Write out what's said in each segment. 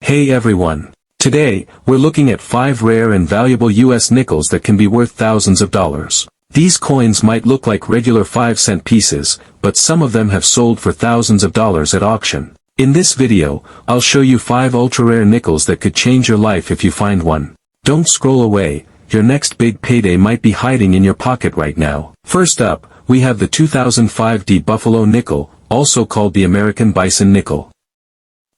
Hey everyone. Today, we're looking at 5 rare and valuable US nickels that can be worth thousands of dollars. These coins might look like regular 5-cent pieces, but some of them have sold for thousands of dollars at auction. In this video, I'll show you 5 ultra-rare nickels that could change your life if you find one. Don't scroll away, your next big payday might be hiding in your pocket right now. First up, we have the 2005 D Buffalo nickel, also called the American Bison nickel.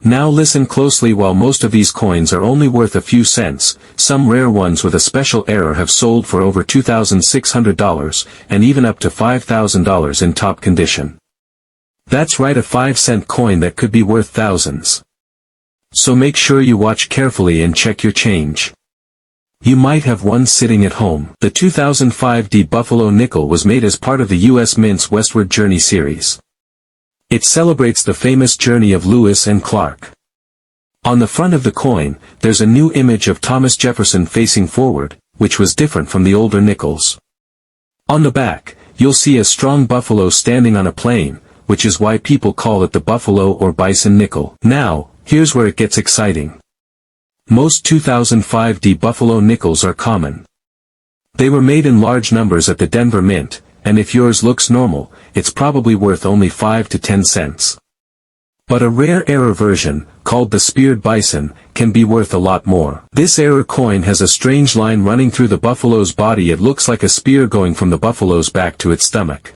Now listen closely. While most of these coins are only worth a few cents, some rare ones with a special error have sold for over $2,600, and even up to $5,000 in top condition. That's right, a 5-cent coin that could be worth thousands. So make sure you watch carefully and check your change. You might have one sitting at home. The 2005 D Buffalo nickel was made as part of the U.S. Mint's Westward Journey series. It celebrates the famous journey of Lewis and Clark. On the front of the coin, there's a new image of Thomas Jefferson facing forward, which was different from the older nickels. On the back, you'll see a strong buffalo standing on a plain, which is why people call it the Buffalo or Bison nickel. Now, here's where it gets exciting. Most 2005 D Buffalo nickels are common. They were made in large numbers at the Denver Mint, and if yours looks normal, it's probably worth only 5 to 10 cents. But a rare error version, called the Speared Bison, can be worth a lot more. This error coin has a strange line running through the buffalo's body. It looks like a spear going from the buffalo's back to its stomach.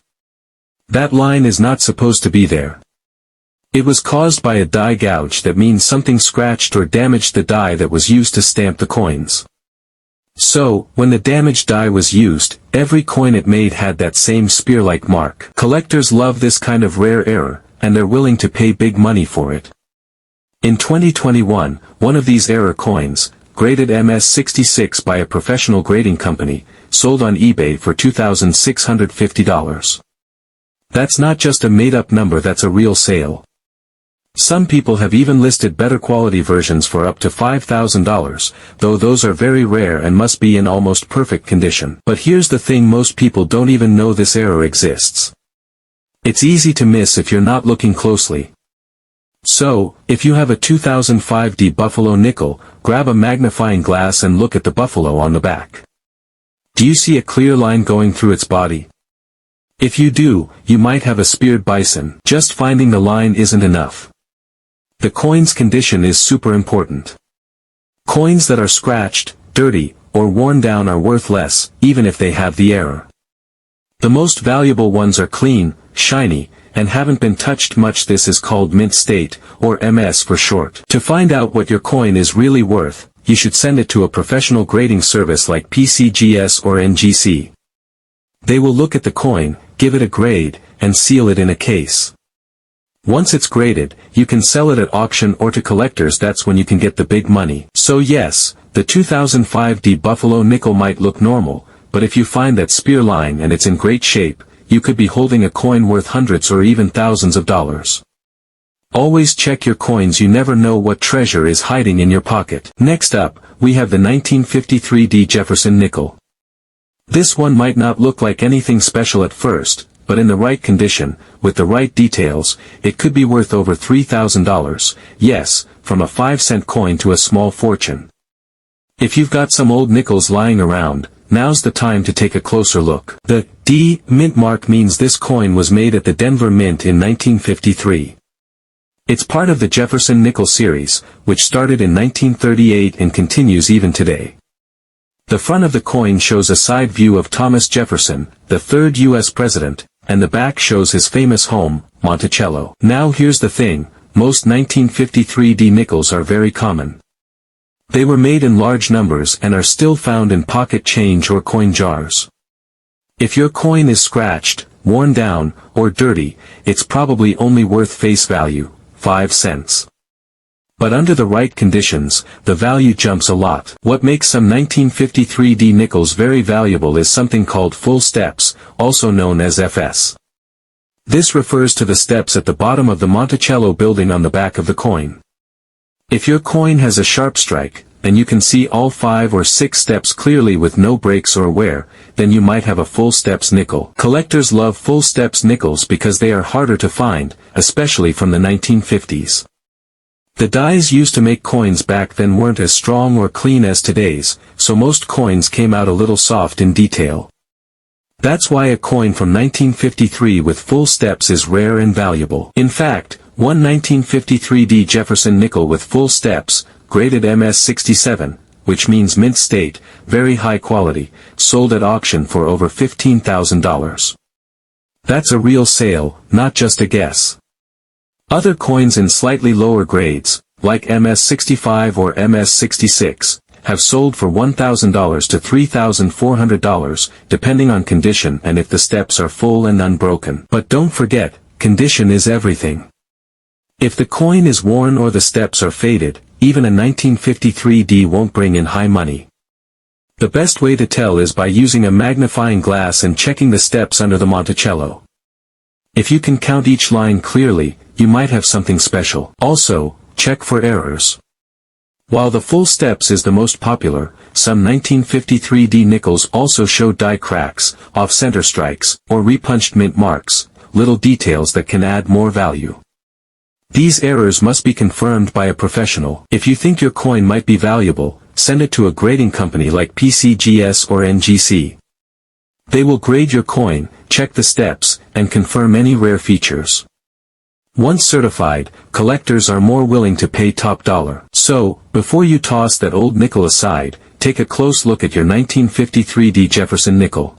That line is not supposed to be there. It was caused by a die gouge. That means something scratched or damaged the die that was used to stamp the coins. So, when the damaged die was used, every coin it made had that same spear-like mark. Collectors love this kind of rare error, and they're willing to pay big money for it. In 2021, one of these error coins, graded MS-66 by a professional grading company, sold on eBay for $2,650. That's not just a made-up number, that's a real sale. Some people have even listed better quality versions for up to $5,000, though those are very rare and must be in almost perfect condition. But here's the thing, most people don't even know this error exists. It's easy to miss if you're not looking closely. So, if you have a 2005 D Buffalo nickel, grab a magnifying glass and look at the buffalo on the back. Do you see a clear line going through its body? If you do, you might have a speared bison. Just finding the line isn't enough. The coin's condition is super important. Coins that are scratched, dirty, or worn down are worth less, even if they have the error. The most valuable ones are clean, shiny, and haven't been touched much. This is called mint state, or MS for short. To find out what your coin is really worth, you should send it to a professional grading service like PCGS or NGC. They will look at the coin, give it a grade, and seal it in a case. Once it's graded, you can sell it at auction or to collectors. That's when you can get the big money. So yes, the 2005 D Buffalo nickel might look normal, but if you find that spear line and it's in great shape, you could be holding a coin worth hundreds or even thousands of dollars. Always check your coins, you never know what treasure is hiding in your pocket. Next up, we have the 1953 D Jefferson nickel. This one might not look like anything special at first, but in the right condition, with the right details, it could be worth over $3,000, yes, from a 5-cent coin to a small fortune. If you've got some old nickels lying around, now's the time to take a closer look. The D Mint mark means this coin was made at the Denver Mint in 1953. It's part of the Jefferson nickel series, which started in 1938 and continues even today. The front of the coin shows a side view of Thomas Jefferson, the third U.S. president, and the back shows his famous home, Monticello. Now here's the thing, most 1953 D nickels are very common. They were made in large numbers and are still found in pocket change or coin jars. If your coin is scratched, worn down, or dirty, it's probably only worth face value, 5 cents. But under the right conditions, the value jumps a lot. What makes some 1953 D nickels very valuable is something called full steps, also known as FS. This refers to the steps at the bottom of the Monticello building on the back of the coin. If your coin has a sharp strike, and you can see all 5 or 6 steps clearly with no breaks or wear, then you might have a full steps nickel. Collectors love full steps nickels because they are harder to find, especially from the 1950s. The dyes used to make coins back then weren't as strong or clean as today's, so most coins came out a little soft in detail. That's why a coin from 1953 with full steps is rare and valuable. In fact, one 1953 Jefferson nickel with full steps, graded MS-67, which means mint state, very high quality, sold at auction for over $15,000. That's a real sale, not just a guess. Other coins in slightly lower grades, like MS-65 or MS-66, have sold for $1,000 to $3,400, depending on condition and if the steps are full and unbroken. But don't forget, condition is everything. If the coin is worn or the steps are faded, even a 1953 won't bring in high money. The best way to tell is by using a magnifying glass and checking the steps under the Monticello. If you can count each line clearly, you might have something special. Also, check for errors. While the full steps is the most popular, some 1953 nickels also show die cracks, off-center strikes, or repunched mint marks, little details that can add more value. These errors must be confirmed by a professional. If you think your coin might be valuable, send it to a grading company like PCGS or NGC. They will grade your coin, check the steps, and confirm any rare features. Once certified, collectors are more willing to pay top dollar. So, before you toss that old nickel aside, take a close look at your 1953 Jefferson nickel.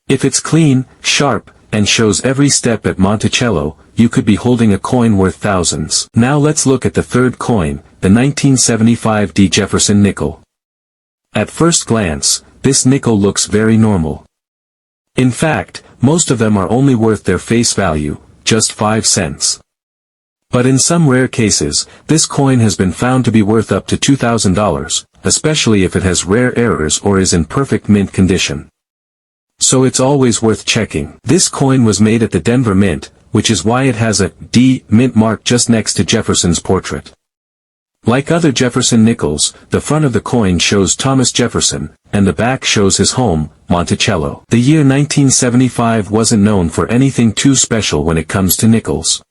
If it's clean, sharp, and shows every step at Monticello, you could be holding a coin worth thousands. Now let's look at the third coin, the 1975 Jefferson nickel. At first glance, this nickel looks very normal. In fact, most of them are only worth their face value, just 5 cents. But in some rare cases, this coin has been found to be worth up to $2,000, especially if it has rare errors or is in perfect mint condition. So it's always worth checking. This coin was made at the Denver Mint, which is why it has a D mint mark just next to Jefferson's portrait. Like other Jefferson nickels, the front of the coin shows Thomas Jefferson, and the back shows his home, Monticello. The year 1975 wasn't known for anything too special when it comes to nickels.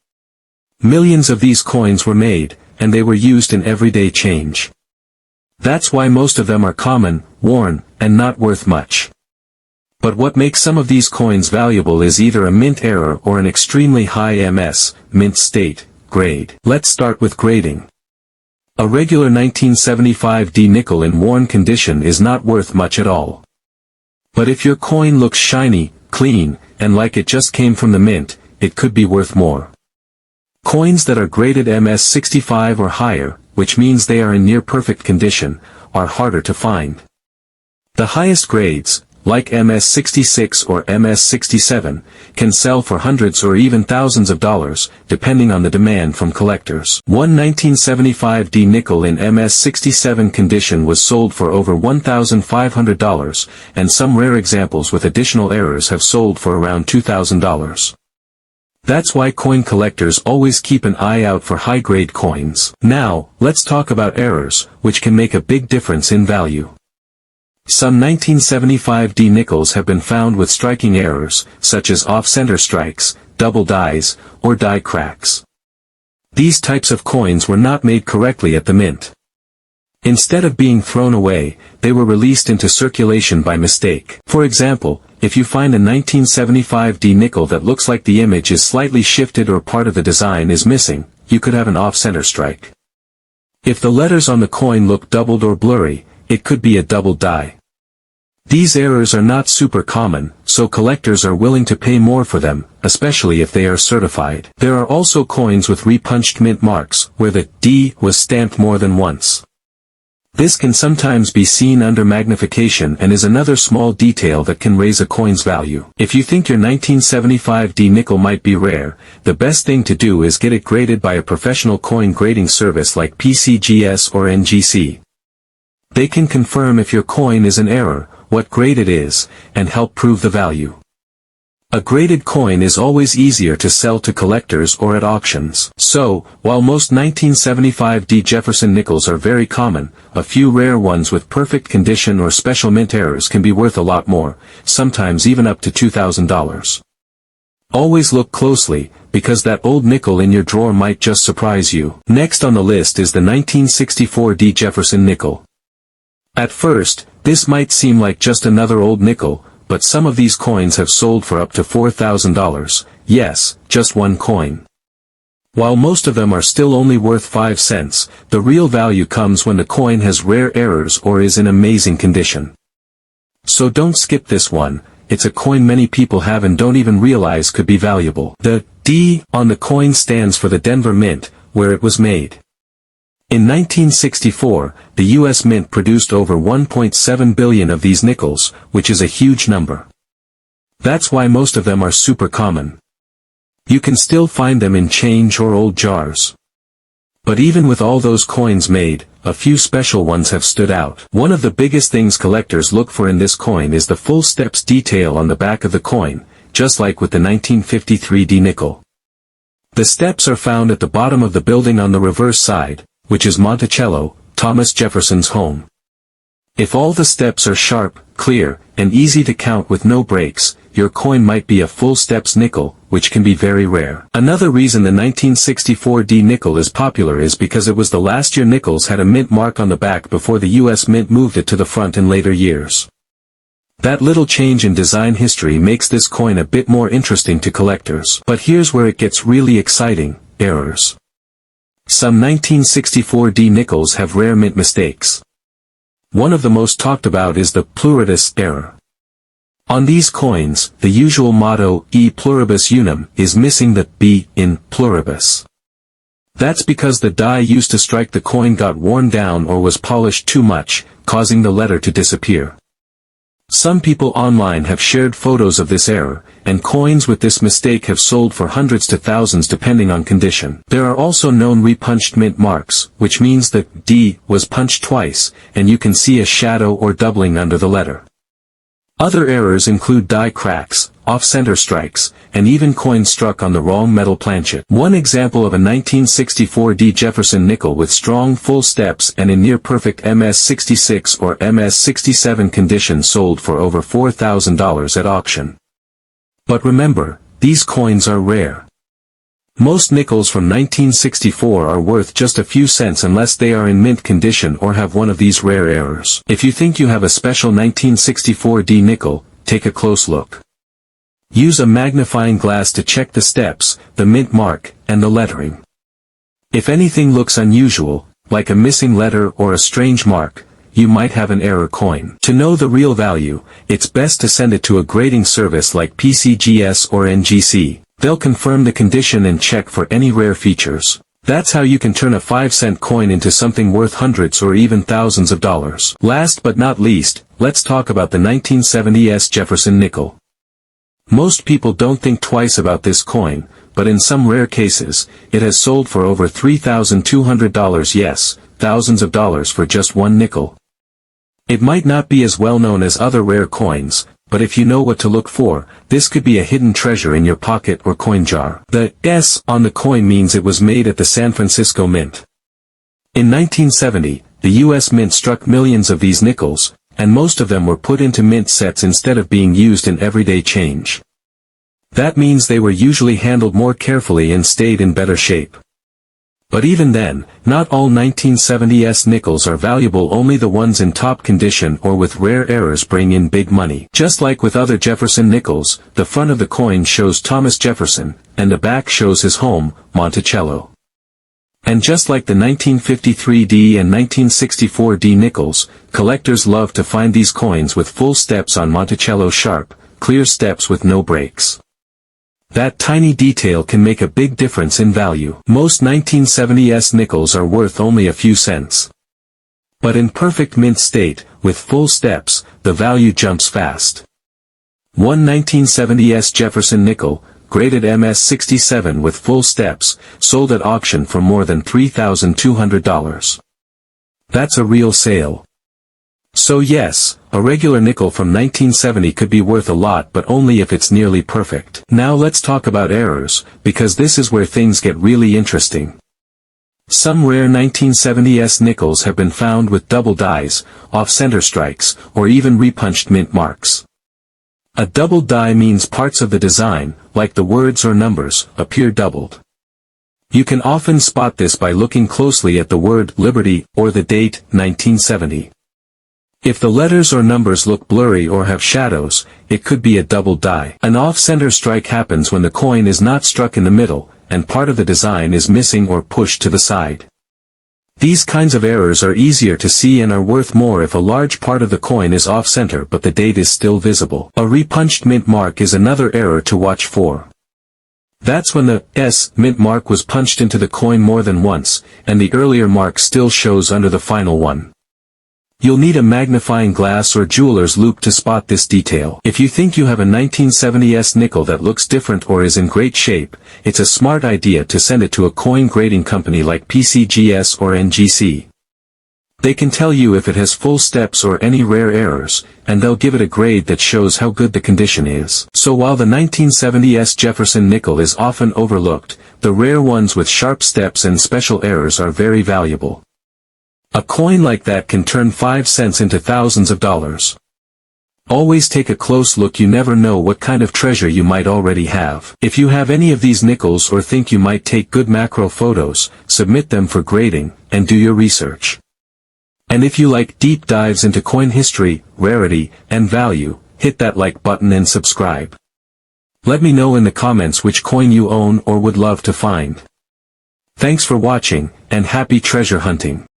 Millions of these coins were made, and they were used in everyday change. That's why most of them are common, worn, and not worth much. But what makes some of these coins valuable is either a mint error or an extremely high MS, mint state, grade. Let's start with grading. A regular 1975 nickel in worn condition is not worth much at all. But if your coin looks shiny, clean, and like it just came from the mint, it could be worth more. Coins that are graded MS-65 or higher, which means they are in near perfect condition, are harder to find. The highest grades, like MS-66 or MS-67, can sell for hundreds or even thousands of dollars, depending on the demand from collectors. One 1975 nickel in MS-67 condition was sold for over $1,500, and some rare examples with additional errors have sold for around $2,000. That's why coin collectors always keep an eye out for high-grade coins. Now, let's talk about errors, which can make a big difference in value. Some 1975 nickels have been found with striking errors, such as off-center strikes, double dies, or die cracks. These types of coins were not made correctly at the mint. Instead of being thrown away, they were released into circulation by mistake. For example, if you find a 1975 nickel that looks like the image is slightly shifted or part of the design is missing, you could have an off-center strike. If the letters on the coin look doubled or blurry, it could be a double die. These errors are not super common, so collectors are willing to pay more for them, especially if they are certified. There are also coins with repunched mint marks, where the D was stamped more than once. This can sometimes be seen under magnification and is another small detail that can raise a coin's value. If you think your 1975 nickel might be rare, the best thing to do is get it graded by a professional coin grading service like PCGS or NGC. They can confirm if your coin is an error, what grade it is, and help prove the value. A graded coin is always easier to sell to collectors or at auctions. So, while most 1975 Jefferson nickels are very common, a few rare ones with perfect condition or special mint errors can be worth a lot more, sometimes even up to $2,000. Always look closely, because that old nickel in your drawer might just surprise you. Next on the list is the 1964 D. Jefferson nickel. At first, this might seem like just another old nickel, but some of these coins have sold for up to $4,000, yes, just one coin. While most of them are still only worth 5 cents, the real value comes when the coin has rare errors or is in amazing condition. So don't skip this one, it's a coin many people have and don't even realize could be valuable. The D on the coin stands for the Denver Mint, where it was made. In 1964, the U.S. Mint produced over 1.7 billion of these nickels, which is a huge number. That's why most of them are super common. You can still find them in change or old jars. But even with all those coins made, a few special ones have stood out. One of the biggest things collectors look for in this coin is the full steps detail on the back of the coin, just like with the 1953 D nickel. The steps are found at the bottom of the building on the reverse side, which is Monticello, Thomas Jefferson's home. If all the steps are sharp, clear, and easy to count with no breaks, your coin might be a full steps nickel, which can be very rare. Another reason the 1964 D nickel is popular is because it was the last year nickels had a mint mark on the back before the U.S. Mint moved it to the front in later years. That little change in design history makes this coin a bit more interesting to collectors. But here's where it gets really exciting: errors. Some 1964 D nickels have rare mint mistakes. One of the most talked about is the pluritus error. On these coins, the usual motto, E pluribus unum, is missing the B in pluribus. That's because the die used to strike the coin got worn down or was polished too much, causing the letter to disappear. Some people online have shared photos of this error, and coins with this mistake have sold for hundreds to thousands depending on condition. There are also known repunched mint marks, which means the D was punched twice, and you can see a shadow or doubling under the letter. Other errors include die cracks, off-center strikes, and even coins struck on the wrong metal planchet. One example of a 1964 D. Jefferson nickel with strong full steps and in near-perfect MS-66 or MS-67 condition sold for over $4,000 at auction. But remember, these coins are rare. Most nickels from 1964 are worth just a few cents unless they are in mint condition or have one of these rare errors. If you think you have a special 1964 D nickel, take a close look. Use a magnifying glass to check the steps, the mint mark, and the lettering. If anything looks unusual, like a missing letter or a strange mark, you might have an error coin. To know the real value, it's best to send it to a grading service like PCGS or NGC. They'll confirm the condition and check for any rare features. That's how you can turn a 5-cent coin into something worth hundreds or even thousands of dollars. Last but not least, let's talk about the 1970s Jefferson nickel. Most people don't think twice about this coin, but in some rare cases, it has sold for over $3,200, yes, thousands of dollars for just one nickel. It might not be as well known as other rare coins, but if you know what to look for, this could be a hidden treasure in your pocket or coin jar. The S on the coin means it was made at the San Francisco Mint. In 1970, the U.S. Mint struck millions of these nickels, and most of them were put into mint sets instead of being used in everyday change. That means they were usually handled more carefully and stayed in better shape. But even then, not all 1970s nickels are valuable. Only the ones in top condition or with rare errors bring in big money. Just like with other Jefferson nickels, the front of the coin shows Thomas Jefferson, and the back shows his home, Monticello. And just like the 1953 D and 1964 D nickels, collectors love to find these coins with full steps on Monticello, sharp, clear steps with no breaks. That tiny detail can make a big difference in value. Most 1970s nickels are worth only a few cents. But in perfect mint state, with full steps, the value jumps fast. One 1970s Jefferson nickel, graded MS-67 with full steps, sold at auction for more than $3,200. That's a real sale. So yes, a regular nickel from 1970 could be worth a lot, but only if it's nearly perfect. Now let's talk about errors, because this is where things get really interesting. Some rare 1970s nickels have been found with double dies, off-center strikes, or even repunched mint marks. A doubled die means parts of the design, like the words or numbers, appear doubled. You can often spot this by looking closely at the word Liberty or the date 1970. If the letters or numbers look blurry or have shadows, it could be a doubled die. An off-center strike happens when the coin is not struck in the middle, and part of the design is missing or pushed to the side. These kinds of errors are easier to see and are worth more if a large part of the coin is off-center but the date is still visible. A repunched mint mark is another error to watch for. That's when the S mint mark was punched into the coin more than once, and the earlier mark still shows under the final one. You'll need a magnifying glass or jeweler's loupe to spot this detail. If you think you have a 1970s nickel that looks different or is in great shape, it's a smart idea to send it to a coin grading company like PCGS or NGC. They can tell you if it has full steps or any rare errors, and they'll give it a grade that shows how good the condition is. So while the 1970s Jefferson nickel is often overlooked, the rare ones with sharp steps and special errors are very valuable. A coin like that can turn 5 cents into thousands of dollars. Always take a close look, you never know what kind of treasure you might already have. If you have any of these nickels or think you might take good macro photos, submit them for grading, and do your research. And if you like deep dives into coin history, rarity, and value, hit that like button and subscribe. Let me know in the comments which coin you own or would love to find. Thanks for watching, and happy treasure hunting.